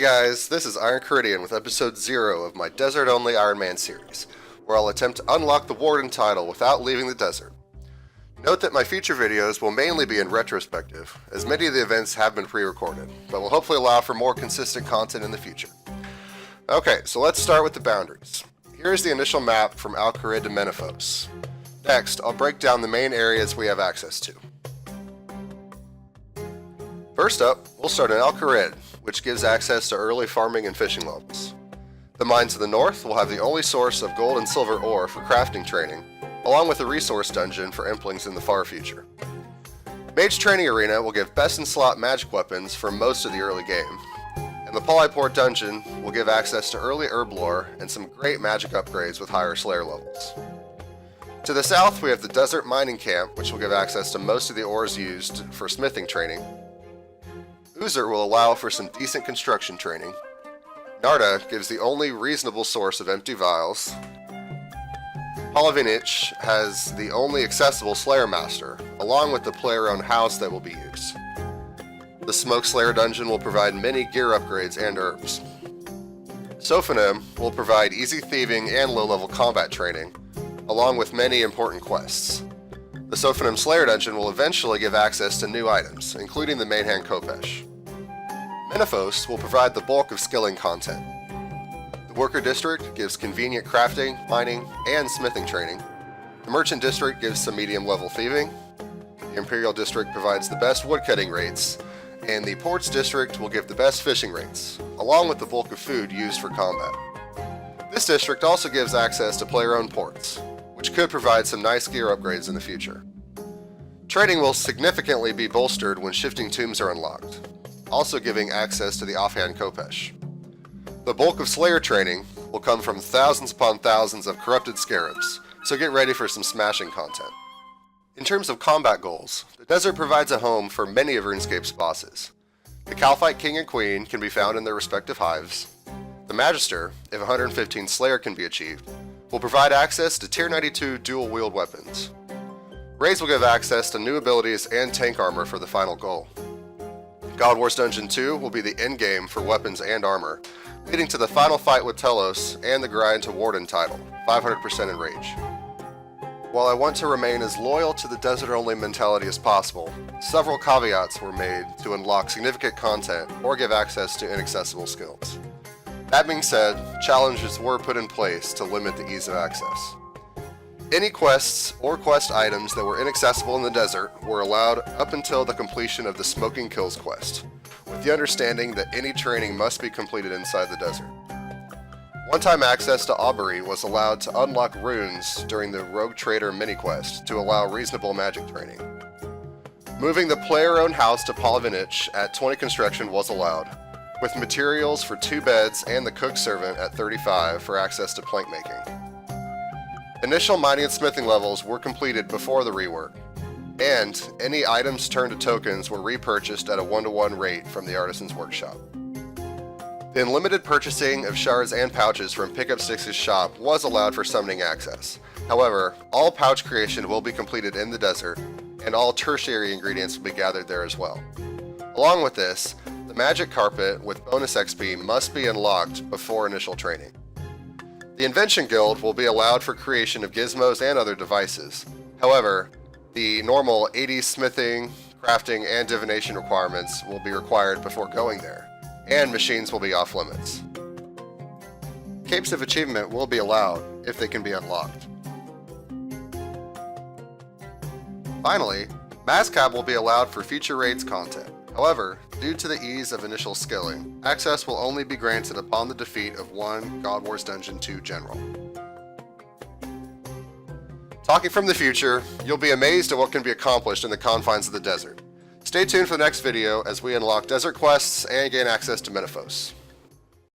guys, this is Kharidian with episode 0 of my Desert-Only Ironman series, where I'll attempt to unlock the Warden title without leaving the desert. Note that my future videos will mainly be in retrospective, as many of the events have been pre-recorded, but will hopefully allow for more consistent content in the future. Okay, so let's start with the boundaries. Here's the initial map from Al-Kharid to Menifos. Next, I'll break down the main areas we have access to. First up, we'll start in Al-Kharid, which gives access to early farming and fishing levels. The mine to the north will have the only source of gold and silver ore for crafting training, along with a resource dungeon for implings in the far future. Mage Training Arena will give best in slot magic weapons for most of the early game, and the Polyport dungeon will give access to early herb lore and some great magic upgrades with higher slayer levels. To the south we have the Desert Mining Camp, which will give access to most of the ores used for smithing training. Uzer will allow for some decent construction training. Narda gives the only reasonable source of empty vials. Palavinich has the only accessible Slayer Master, along with the player-owned house that will be used. The Smoke Slayer dungeon will provide many gear upgrades and herbs. Sophanim will provide easy thieving and low-level combat training, along with many important quests. The Sophanim Slayer dungeon will eventually give access to new items, including the main hand Khopesh. Menifos will provide the bulk of skilling content. The Worker District gives convenient crafting, mining, and smithing training. The Merchant District gives some medium-level thieving. The Imperial District provides the best woodcutting rates, and the Ports District will give the best fishing rates, along with the bulk of food used for combat. This district also gives access to player-owned ports, which could provide some nice gear upgrades in the future. Trading will significantly be bolstered when shifting tombs are unlocked, also giving access to the offhand Khopesh. The bulk of Slayer training will come from thousands upon thousands of corrupted scarabs, so get ready for some smashing content. In terms of combat goals, the desert provides a home for many of RuneScape's bosses. The Kalphite King and Queen can be found in their respective hives. The Magister, if 115 Slayer can be achieved, will provide access to Tier 92 dual-wield weapons. Raids will give access to new abilities and tank armor for the final goal. God Wars Dungeon 2 will be the endgame for weapons and armor, leading to the final fight with Telos and the grind to Warden title, 500% in rage. While I want to remain as loyal to the desert-only mentality as possible, several caveats were made to unlock significant content or give access to inaccessible skills. That being said, challenges were put in place to limit the ease of access. Any quests or quest items that were inaccessible in the desert were allowed up until the completion of the Smoking Kills quest, with the understanding that any training must be completed inside the desert. One-time access to Aubrey was allowed to unlock runes during the Rogue Trader mini-quest to allow reasonable magic training. Moving the player-owned house to Palavinich at 20 construction was allowed, with materials for 2 beds and the cook servant at 35 for access to plank making. Initial mining and smithing levels were completed before the rework, and any items turned to tokens were repurchased at a 1-to-1 rate from the Artisan's Workshop. The unlimited purchasing of shards and pouches from Pickup Sticks' shop was allowed for summoning access. However, all pouch creation will be completed in the desert, and all tertiary ingredients will be gathered there as well. Along with this, the Magic Carpet with bonus XP must be unlocked before initial training. The Invention Guild will be allowed for creation of gizmos and other devices. However, the normal 80 smithing, crafting, and divination requirements will be required before going there, and machines will be off limits. Capes of Achievement will be allowed if they can be unlocked. Finally, Mazcab will be allowed for future raids content. However, due to the ease of initial skilling, access will only be granted upon the defeat of one God Wars Dungeon 2 general. Talking from the future, you'll be amazed at what can be accomplished in the confines of the desert. Stay tuned for the next video as we unlock desert quests and gain access to Menifos.